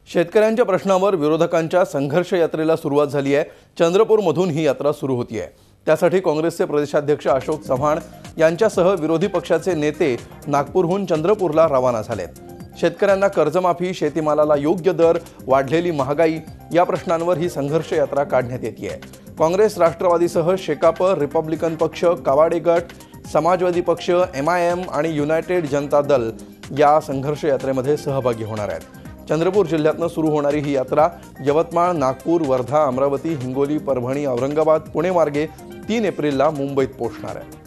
शेतकऱ्यांच्या प्रश्नावर विरोधकांच्या संघर्ष यात्रेला सुरुवात झाली आहे। चंद्रपूरमधून ही यात्रा सुरू होतीये। त्यासाठी काँग्रेसचे प्रदेशाध्यक्ष अशोक चव्हाण यांच्यासह विरोधी पक्षाचे नेते नागपूरहून चंद्रपूरला रवाना झालेत। शेतकऱ्यांना कर्जमाफी, शेतीमालाला योग्य दर, वाढलेली महागाई या प्रश्नांवर ही संघर्ष यात्रा काढण्यात येते। काँग्रेस, राष्ट्रवादीसह शेकाप, रिपब्लिकन पक्ष, कवाडे गट, समाजवादी पक्ष, MIM आणि युनायटेड जनता दल या संघर्ष यात्रेमध्ये सहभागी होणार आहेत। चंद्रपूर जिल्ह्यातून सुरू होणारी ही यात्रा यवतमाळ, नागपूर, वर्धा, अमरावती, हिंगोली, परभणी, औरंगाबाद, पुणे मार्गे 3 एप्रिलला मुंबईत पोहोचणार आहे।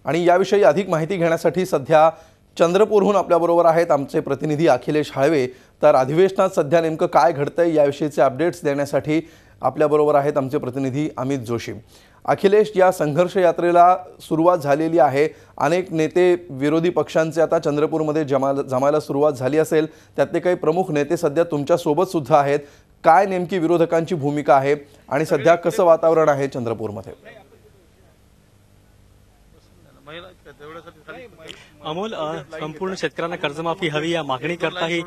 आणि याविषयी अधिक माहिती घेण्यासाठी सध्या चंद्रपूरहून आपल्याबरोबर आहेत आमचे प्रतिनिधी अखिलेश हाळवे। तर अधिवेशनात सध्या नेमकं काय घडतंय याविषयीचे अपडेट्स देण्यासाठी आपल्याबरोबर आहेत आमचे प्रतिनिधी अमित जोशी। अखिलेश, या संघर्ष यात्रेला सुरुवात झालेली आहे। अनेक नेते विरोधी पक्षांचे आता चंद्रपूरमध्ये जमायला सुरुवात झाली असेल। त्यातले काही प्रमुख नेते सध्या तुमच्या सोबत सुद्धा आहेत। काय नेमकी विरोधकांची भूमिका आहे आणि सध्या कसं वातावरण आहे चंद्रपूरमध्ये? अमोल, संपूर्ण शेतकऱ्यांना कर्जमाफी हवी या मागणीकरता ही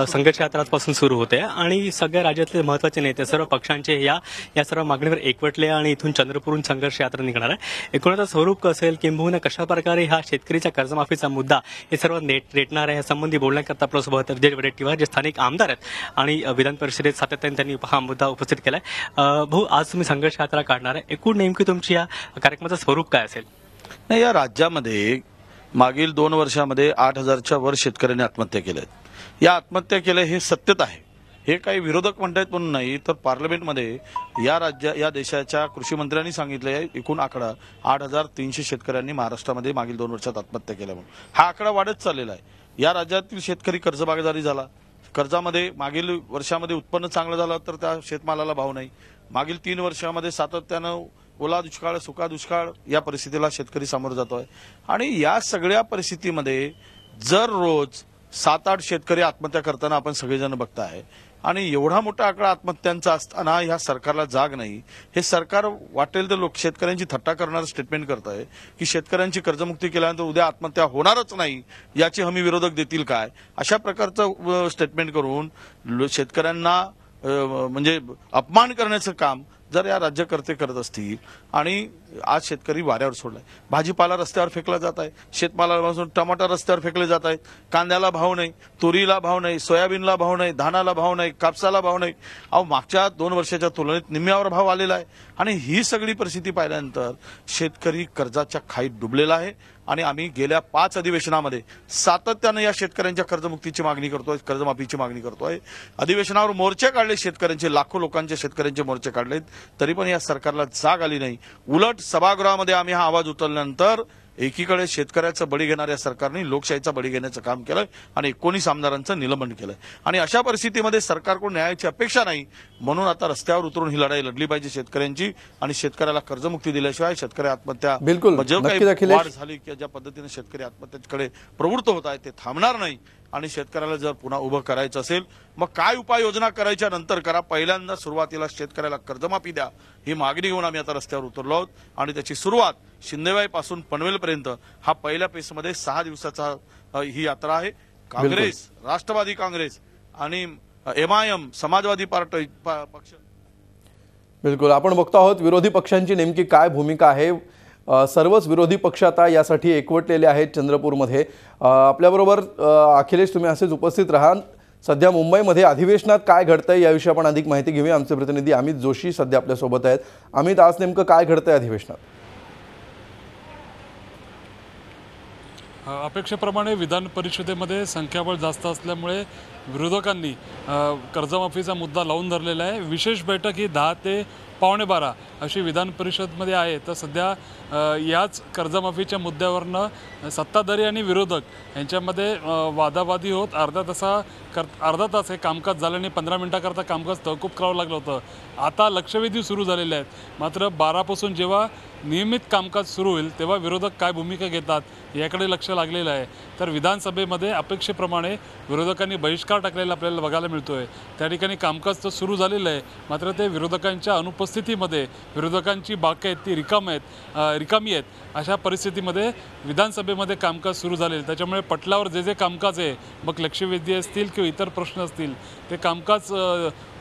संघर्ष यात्रा आजपासून सुरू होते आणि सगळ्या राज्यातले महत्त्वाचे नेते सर्व पक्षांचे या सर्व मागणीवर एकवटले आणि इथून चंद्रपूरहून संघर्ष यात्रा निघणार आहे। एकूणच स्वरूप कसं असेल, किंबहुना कशा प्रकारे हा शेतकरीच्या कर्जमाफीचा मुद्दा हे सर्व रेटणार आहे यासंबंधी बोलण्याकरता आपल्यासोबत विजय वडेट्टीवार जे स्थानिक आमदार आहेत आणि विधान परिषदेत सातत्याने त्यांनी हा मुद्दा उपस्थित केलाय। भाऊ, आज तुम्ही संघर्ष यात्रा काढणार आहे, एकूण नेमकी तुमची या कार्यक्रमाचं स्वरूप काय असेल? नाही, या राज्यामध्ये मागील 2 वर्षामध्ये 8,000च्या वर शेतकऱ्यांनी आत्महत्या केल्यात। या आत्महत्या केल्या हे सत्यता आहे, हे काही विरोधक म्हणतात म्हणून नाही, तर पार्लमेंटमध्ये या देशाच्या कृषी मंत्र्यांनी सांगितले एकूण आकडा 8,300 शेतकऱ्यांनी महाराष्ट्रामध्ये मागील 2 वर्षात आत्महत्या केल्या म्हणून हा आकडा वाढत चाललेला आहे। या राज्यातील शेतकरी कर्जबाजारी झाला, कर्जामध्ये मागील वर्षामध्ये उत्पन्न चांगलं झालं तर त्या शेतमालाला भाव नाही। मागील 3 वर्षामध्ये सातत्यानं ओला दुष्काळ, सुका दुष्काळ या परिस्थितीला शेतकरी सामोरं जातोय आणि या सगळ्या परिस्थितीमध्ये जर रोज 7-8 शेतकरी आत्महत्या करताना आपण सगळेजण बघताय आणि एवढा मोठा आकडा आत्महत्यांचा असताना ह्या सरकारला जाग नाही। हे सरकार वाटेल तर शेतकऱ्यांची थट्टा करणारं स्टेटमेंट करत आहे की शेतकऱ्यांची कर्जमुक्ती केल्यानंतर उद्या आत्महत्या होणारच नाही याची हमी विरोधक देतील काय, अशा प्रकारचं स्टेटमेंट करून शेतकऱ्यांना म्हणजे अपमान करण्याचं काम जर या राज्यकर्ते करत असतील आणि आज शेतकरी वाऱ्यावर सोडलाय। भाजीपाला रस्त्यावर फेकला जात आहे, शेतमालाला टमाटर रस्त्यावर फेकले जात आहेत, कांद्याला भाव नाही, तुरीला भाव नाही, सोयाबीनला भाव नाही, धानाला भाव नाही, कापसाला भाव नाही। मागच्या 2 वर्षाच्या तुलनेत निम्म्यावर भाव आलेला आहे आणि ही सगळी परिस्थिती पाहिल्यानंतर शेतकरी कर्जाच्या खाईत डुबलेला आहे आणि आम्ही गेल्या 5 अधिवेशनामध्ये सातत्याने या शेतकऱ्यांच्या कर्जमुक्तीची मागणी करतोय, कर्जमाफीची मागणी करतोय। अधिवेशनावर मोर्चे काढले, शेतकऱ्यांचे लाखो लोकांचे शेतकऱ्यांचे मोर्चे काढलेत, तरी पण या सरकारला जाग आली नाही। उलट सभागृहामध्ये आम्ही हा आवाज उचलल्यानंतर एकीकडे शेतकऱ्याचं बळी घेणाऱ्या सरकारने लोकशाहीचा बळी घेण्याचं काम केलंय आणि 19 आमदारांचं निलंबन केलंय आणि अशा परिस्थितीमध्ये सरकारकडून न्यायाची अपेक्षा नाही, म्हणून आता रस्त्यावर उतरून ही लढाई लढली पाहिजे शेतकऱ्यांची आणि शेतकऱ्याला कर्जमुक्ती दिल्याशिवाय शेतकरी आत्महत्या जो काही वाढ झाली की ज्या पद्धतीने शेतकरी आत्महत्येकडे प्रवृत्त होत आहे ते थांबणार नाही आणि शेतकऱ्याला जर पुन्हा उभं करायचं असेल मग काय उपाययोजना करायच्या नंतर करा, पहिल्यांदा सुरुवातीला शेतकऱ्याला कर्जमाफी द्या ही मागणी घेऊन आम्ही आता रस्त्यावर उतरलो आहोत आणि त्याची सुरुवात शिंदेवाईपासून पनवेलपर्यंत हा पहिल्या पेसमध्ये 6 दिवसाचा ही यात्रा आहे। काँग्रेस, राष्ट्रवादी काँग्रेस आणि MIM समाजवादी पार्टी पक्ष बिलकुल आपण बघतो आहोत विरोधी पक्षांची नेमकी काय भूमिका आहे। सर्वच विरोधी पक्ष आता यासाठी एकवटलेले आहेत चंद्रपूरमध्ये। आपल्याबरोबर अखिलेश, तुम्ही असेच उपस्थित राहा। सध्या मुंबईमध्ये अधिवेशनात काय घडतंय याविषयी आपण अधिक माहिती घेऊया। आमचे प्रतिनिधी अमित जोशी सध्या आपल्या सोबत आहेत। अमित, आज नेमकं काय घडतंय अधिवेशनात? अपेक्षेप्रमाणे विधान परिषदेमध्ये संख्याबळ जास्त असल्यामुळे विरोधकांनी कर्जमाफीचा मुद्दा लावून धरलेला आहे। विशेष बैठक ही 10 ते 11:15 अशी विधान परिषदमध्ये आहे। तर सध्या याच कर्जमाफीच्या मुद्द्यावरनं सत्ताधारी आणि विरोधक यांच्यामध्ये वादावादी होत अर्धा तास हे कामकाज झाल्याने 15 मिनिटाकरता कामकाज तहकूब करावं लागलं होतं। आता लक्षवेधी सुरू झालेले आहेत, मात्र 12 पासून जेव्हा नियमित कामकाज सुरू होईल तेव्हा विरोधक काय भूमिका घेतात याकडे लक्ष लागलेलं आहे। तर विधानसभेमध्ये अपेक्षेप्रमाणे विरोधकांनी बहिष्कार टाकलेला आपल्याला बघायला मिळतोय। त्या ठिकाणी कामकाज तर सुरू झालेलं आहे, मात्र ते विरोधकांच्या अनुपस्थितीत उपस्थितीमध्ये विरोधकांची बाकी आहेत ती रिकामी आहेत अशा परिस्थितीमध्ये विधानसभेमध्ये कामकाज सुरू झाले। त्याच्यामुळे पटलावर जे कामकाज आहे, मग लक्षवेधी असतील किंवा इतर प्रश्न असतील, ते कामकाज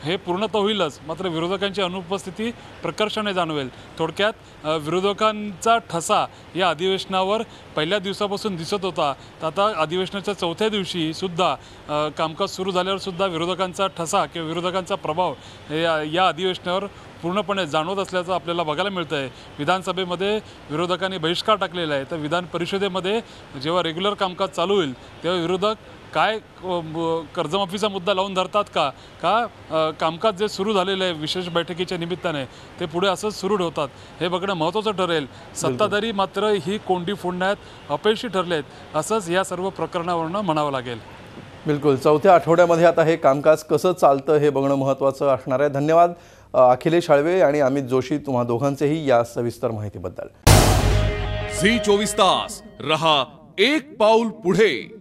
हे पूर्णतः होईलच, मात्र विरोधकांची अनुपस्थिती प्रकर्षाने जाणवेल। थोडक्यात विरोधकांचा ठसा या अधिवेशनावर पहिल्या दिवसापासून दिसत होता, तर आता अधिवेशनाच्या चौथ्या दिवशी सुद्धा कामकाज सुरू झाल्यावर सुद्धा विरोधकांचा ठसा किंवा विरोधकांचा प्रभाव या अधिवेशनावर पूर्णपणे जाणवत असल्याचं आपल्याला बघायला मिळतं आहे। विधानसभेमध्ये विरोधकांनी बहिष्कार टाकलेला आहे, तर विधान परिषदेमध्ये जेव्हा रेग्युलर कामकाज चालू होईल तेव्हा विरोधक काय कर्जमाफीचा मुद्दा लावून धरतात का कामकाज जे सुरू झालेलं आहे विशेष बैठकीच्या निमित्ताने ते पुढे असंच सुरू ठेवतात, हे बघणं महत्त्वाचं ठरेल। सत्ताधारी मात्र ही कोंडी फोडण्यात अपयशी ठरले आहेत असंच या सर्व प्रकरणावरून म्हणावं लागेल। बिलकुल, चौथ्या आठवड्यामध्ये आता हे कामकाज कसं चालतं हे बघणं महत्त्वाचं असणार आहे। धन्यवाद अखिलेश हाळवे आणि अमित जोशी, तुम्हा दोघांचेही या सविस्तर माहितीबद्दल। झी 24 तास रहा एक पाऊल पुढे।